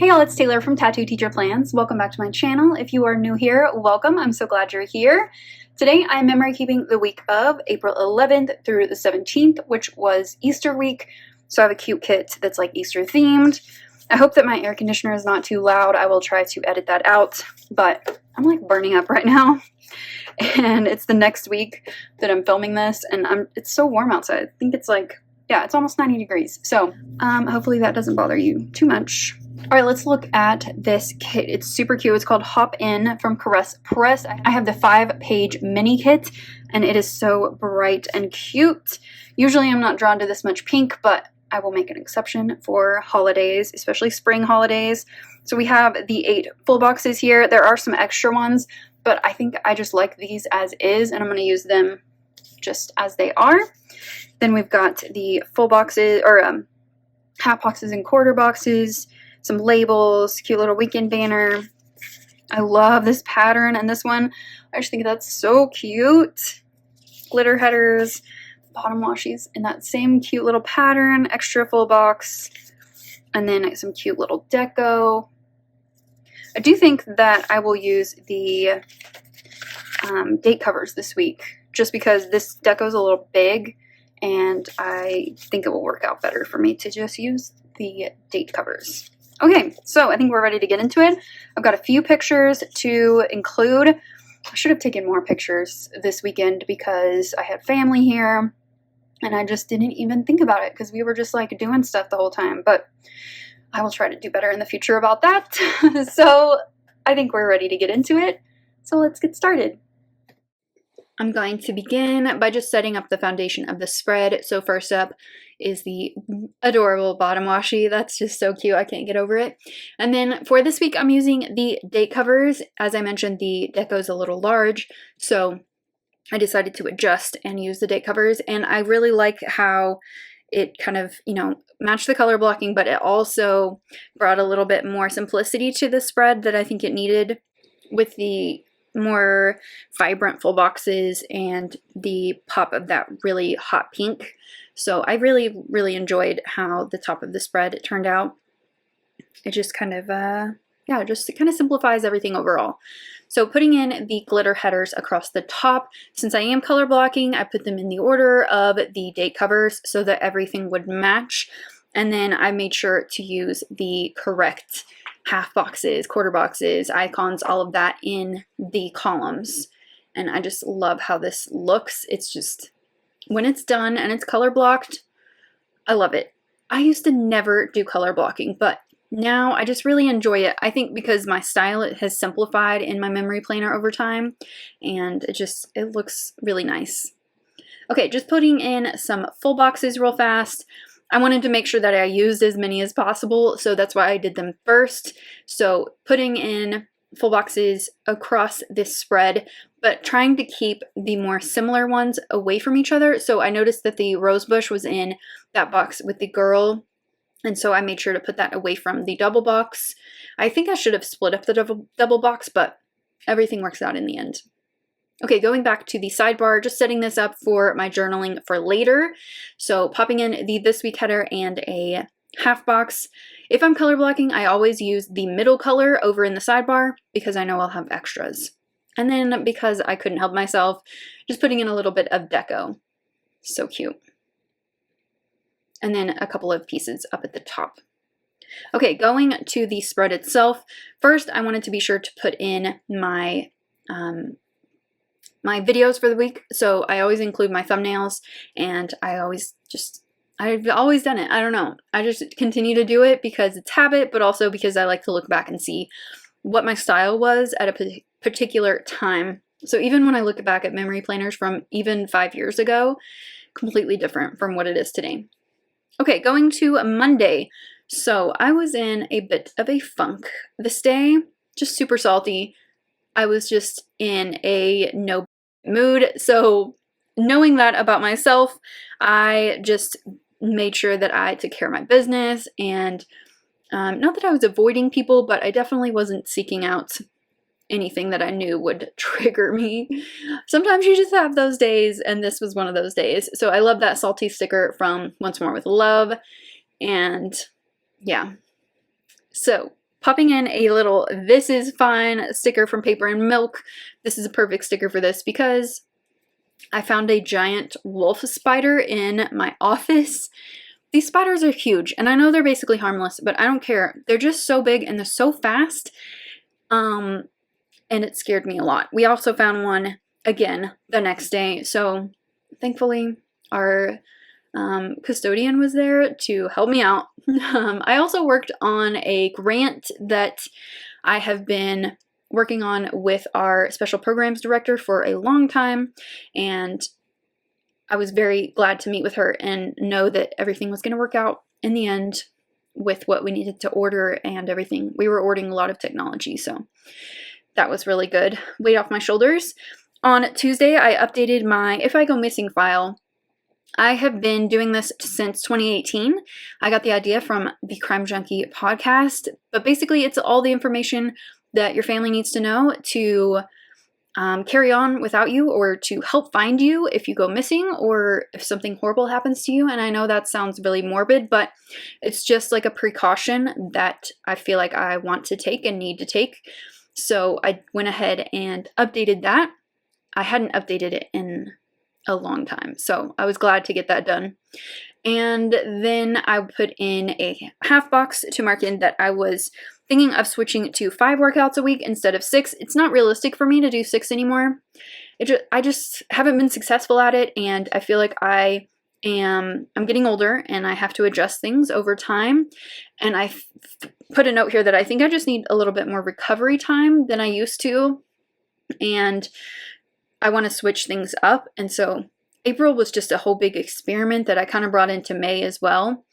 Hey y'all, it's Taylor from Tattoo Teacher Plans. Welcome back to my channel. If you are new here, welcome. I'm so glad you're here. Today I'm memory keeping the week of April 11th through the 17th, which was Easter week. So I have a cute kit that's like Easter themed. I hope that my air conditioner is not too loud. I will try to edit that out, but I'm like burning up right now. And it's the next week that I'm filming this, and it's so warm outside. I think it's like, yeah, it's almost 90 degrees. So hopefully that doesn't bother you too much. All right, let's look at this kit. It's super cute. It's called Hop In from Caress Press. I have the 5-page mini kit, and it is so bright and cute. Usually I'm not drawn to this much pink, but I will make an exception for holidays, especially spring holidays. So we have the 8 full boxes here. There are some extra ones, but I think I just like these as is, and I'm going to use them just as they are. Then we've got the full boxes, or half boxes and quarter boxes, some labels, cute little weekend banner. I love this pattern and this one. I just think that's so cute. Glitter headers, bottom washies in that same cute little pattern, extra full box, and then some cute little deco. I do think that I will use the date covers this week, just because this deco is a little big, and I think it will work out better for me to just use the date covers. Okay, so I think we're ready to get into it. I've got a few pictures to include. I should have taken more pictures this weekend because I had family here, and I just didn't even think about it because we were just like doing stuff the whole time, but I will try to do better in the future about that. So I think we're ready to get into it. So let's get started. I'm going to begin by just setting up the foundation of the spread. So first up is the adorable bottom washi. That's just so cute. I can't get over it. And then for this week, I'm using the date covers. As I mentioned, the deco is a little large, so I decided to adjust and use the date covers. And I really like how it kind of, matched the color blocking, but it also brought a little bit more simplicity to the spread that I think it needed with the more vibrant full boxes and the pop of that really hot pink. So I really enjoyed how the top of the spread turned out. It just kind of it kind of simplifies everything overall. So putting in the glitter headers across the top, since I am color blocking, I put them in the order of the date covers so that everything would match. And then I made sure to use the correct half boxes, quarter boxes, icons, all of that in the columns. And I just love how this looks. It's just, when it's done and it's color blocked, I love it. I used to never do color blocking, but now I just really enjoy it. I think because my style has simplified in my memory planner over time, and it looks really nice. Okay, just putting in some full boxes real fast. I wanted to make sure that I used as many as possible, so that's why I did them first. So putting in full boxes across this spread, but trying to keep the more similar ones away from each other. So I noticed that the rose bush was in that box with the girl, and so I made sure to put that away from the double box. I think I should have split up the double box, but everything works out in the end. Okay, going back to the sidebar, just setting this up for my journaling for later. So popping in the this week header and a half box. If I'm color blocking, I always use the middle color over in the sidebar because I know I'll have extras. And then because I couldn't help myself, just putting in a little bit of deco. So cute. And then a couple of pieces up at the top. Okay, going to the spread itself. First, I wanted to be sure to put in my my videos for the week. So I always include my thumbnails, and I've always done it. I don't know. I just continue to do it because it's habit, but also because I like to look back and see what my style was at a particular time. So even when I look back at memory planners from even 5 years ago, completely different from what it is today. Okay, going to Monday. So I was in a bit of a funk this day, just super salty. I was just in a no mood. So knowing that about myself, I just made sure that I took care of my business, and not that I was avoiding people, but I definitely wasn't seeking out anything that I knew would trigger me. Sometimes you just have those days, and this was one of those days. So I love that salty sticker from Once More with Love, and yeah. So popping in a little "This is fine" sticker from Paper and Milk. This is a perfect sticker for this because I found a giant wolf spider in my office. These spiders are huge, and I know they're basically harmless, but I don't care. They're just so big and they're so fast, and it scared me a lot. We also found one again the next day, so thankfully our custodian was there to help me out. I also worked on a grant that I have been working on with our special programs director for a long time, and I was very glad to meet with her and know that everything was going to work out in the end with what we needed to order and everything. We were ordering a lot of technology, so that was really good. Weight off my shoulders. On Tuesday, I updated my If I Go Missing file. I have been doing this since 2018. I got the idea from the Crime Junkie podcast, but basically it's all the information that your family needs to know to carry on without you, or to help find you if you go missing or if something horrible happens to you. And I know that sounds really morbid, but it's just like a precaution that I feel like I want to take and need to take. So I went ahead and updated that. I hadn't updated it in a long time, so I was glad to get that done. And then I put in a half box to mark in that I was thinking of switching to 5 workouts a week instead of 6. It's not realistic for me to do 6 anymore. I just haven't been successful at it, and I feel like I'm getting older and I have to adjust things over time. And I put a note here that I think I just need a little bit more recovery time than I used to, and I want to switch things up. And so April was just a whole big experiment that I kind of brought into May as well.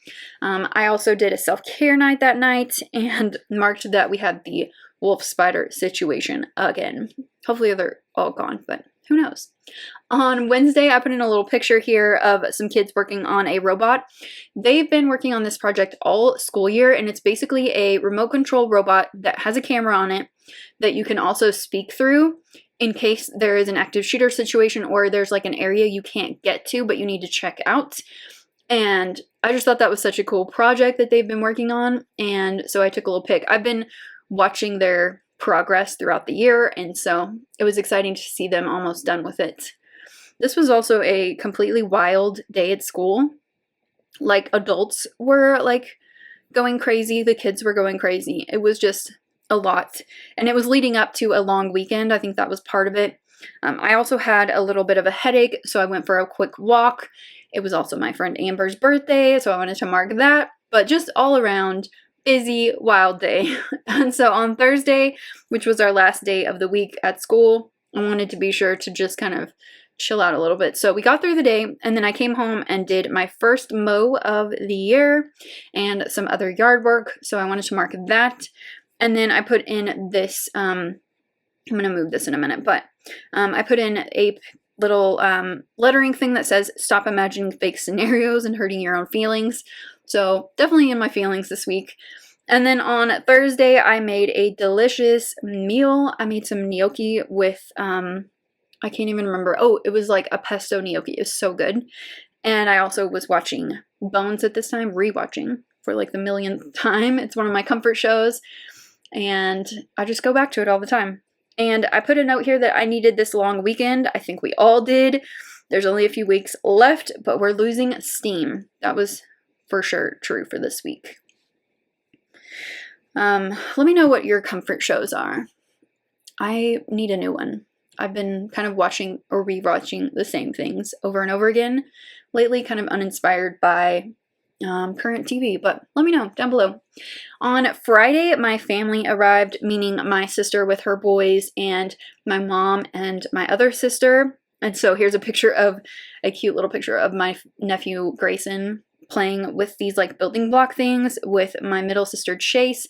I also did a self-care night that night and marked that we had the wolf spider situation again. Hopefully they're all gone, but who knows. On Wednesday, I put in a little picture here of some kids working on a robot. They've been working on this project all school year, and it's basically a remote control robot that has a camera on it that you can also speak through in case there is an active shooter situation or there's like an area you can't get to but you need to check out. And I just thought that was such a cool project that they've been working on, and so I took a little pic. I've been watching their progress throughout the year, and so it was exciting to see them almost done with it. This was also a completely wild day at school. Like, adults were like going crazy, the kids were going crazy. It was just a lot, and it was leading up to a long weekend. I think that was part of it. I also had a little bit of a headache, so I went for a quick walk. It was also my friend Amber's birthday, so I wanted to mark that, but just all around busy, wild day. And so on Thursday, which was our last day of the week at school, I wanted to be sure to just kind of chill out a little bit. So we got through the day, and then I came home and did my first mow of the year and some other yard work, so I wanted to mark that. And then I put in this, I'm going to move this in a minute, but I put in a little lettering thing that says, "Stop imagining fake scenarios and hurting your own feelings." So definitely in my feelings this week. And then on Thursday, I made a delicious meal. I made some gnocchi with, I can't even remember. Oh, it was like a pesto gnocchi. It was so good. And I also was watching Bones at this time, rewatching for like the millionth time. It's one of my comfort shows, and I just go back to it all the time. And I put a note here that I needed this long weekend. I think we all did. There's only a few weeks left, but we're losing steam. That was for sure true for this week. Let me know what your comfort shows are. I need a new one. I've been kind of watching or rewatching the same things over and over again lately, kind of uninspired by current TV, but let me know down below. On Friday, my family arrived, meaning my sister with her boys and my mom and my other sister. And so here's a cute little picture of my nephew Grayson playing with these like building block things with my middle sister Chase,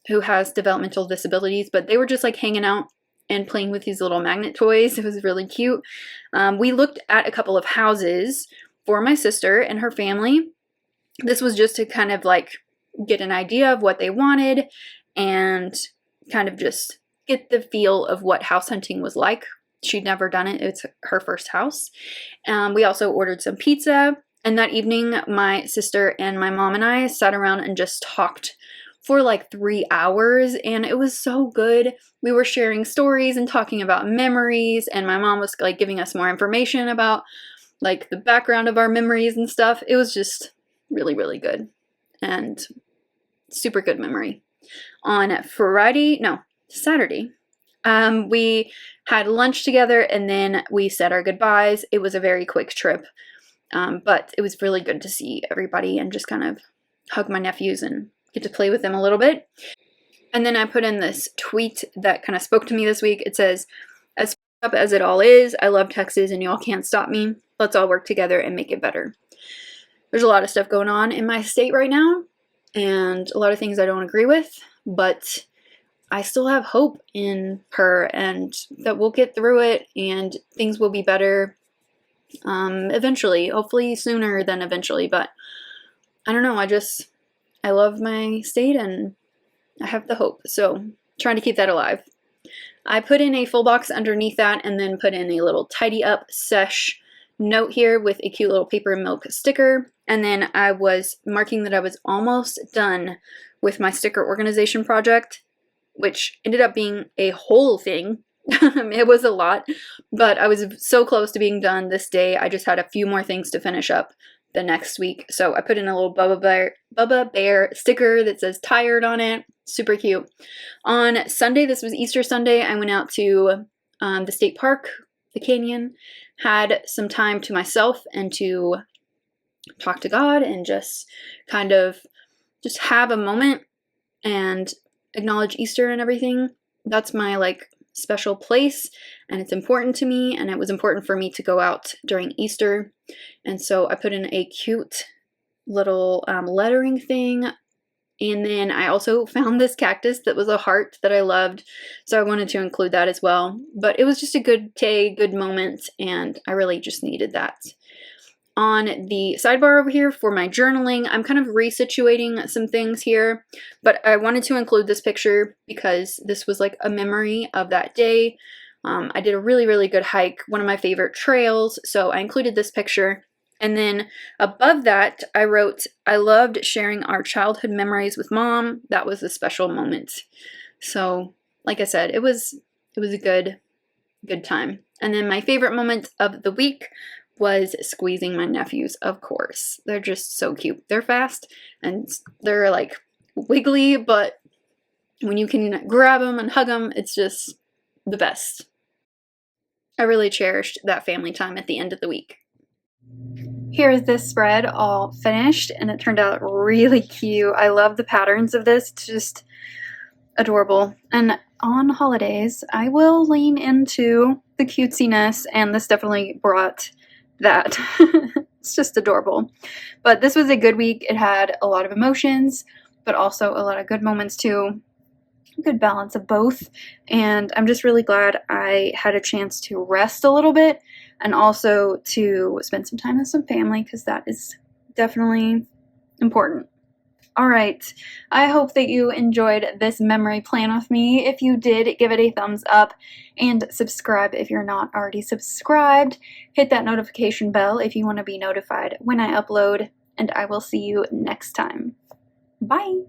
who has developmental disabilities, but they were just like hanging out and playing with these little magnet toys. It was really cute. We looked at a couple of houses for my sister and her family. This was just to kind of like get an idea of what they wanted and kind of just get the feel of what house hunting was like. She'd never done it. It's her first house. We also ordered some pizza. And that evening, my sister and my mom and I sat around and just talked for like 3 hours, and it was so good. We were sharing stories and talking about memories, and my mom was like giving us more information about like the background of our memories and stuff. It was just really, really good and super good memory. On Saturday, we had lunch together, and then we said our goodbyes. It was a very quick trip, but it was really good to see everybody and just kind of hug my nephews and get to play with them a little bit. And then I put in this tweet that kind of spoke to me this week. It says, "As up as it all is, I love Texas and y'all can't stop me. Let's all work together and make it better." There's a lot of stuff going on in my state right now, and a lot of things I don't agree with, but I still have hope in her and that we'll get through it and things will be better eventually, hopefully sooner than eventually, but I don't know, I love my state and I have the hope, so trying to keep that alive. I put in a full box underneath that and then put in a little tidy up sesh note here with a cute little paper milk sticker, and then I was marking that I was almost done with my sticker organization project, which ended up being a whole thing. It was a lot, but I was so close to being done this day. I just had a few more things to finish up the next week. So I put in a little Bubba Bear sticker that says tired on it. Super cute. On Sunday, this was Easter Sunday, I went out to the state park, the canyon, had some time to myself and to talk to God and just kind of just have a moment and acknowledge Easter and everything. That's my like special place, and it's important to me, and it was important for me to go out during Easter. And so I put in a cute little lettering thing, and then I also found this cactus that was a heart that I loved, so I wanted to include that as well. But it was just a good day, good moment, and I really just needed that. On the sidebar over here for my journaling, I'm kind of resituating some things here, but I wanted to include this picture because this was like a memory of that day. I did a really, really good hike, one of my favorite trails, so I included this picture. And then above that, I wrote, "I loved sharing our childhood memories with Mom. That was a special moment." So, like I said, it was a good time. And then my favorite moment of the week was squeezing my nephews, of course. They're just so cute. They're fast and they're like wiggly, but when you can grab them and hug them, it's just the best. I really cherished that family time at the end of the week. Here's this spread all finished, and it turned out really cute. I love the patterns of this. It's just adorable. And on holidays, I will lean into the cutesiness, and this definitely brought that. It's just adorable. But this was a good week. It had a lot of emotions, but also a lot of good moments too. A good balance of both. And I'm just really glad I had a chance to rest a little bit and also to spend some time with some family, because that is definitely important. All right, I hope that you enjoyed this memory plan with me. If you did, give it a thumbs up and subscribe if you're not already subscribed. Hit that notification bell if you want to be notified when I upload, and I will see you next time. Bye!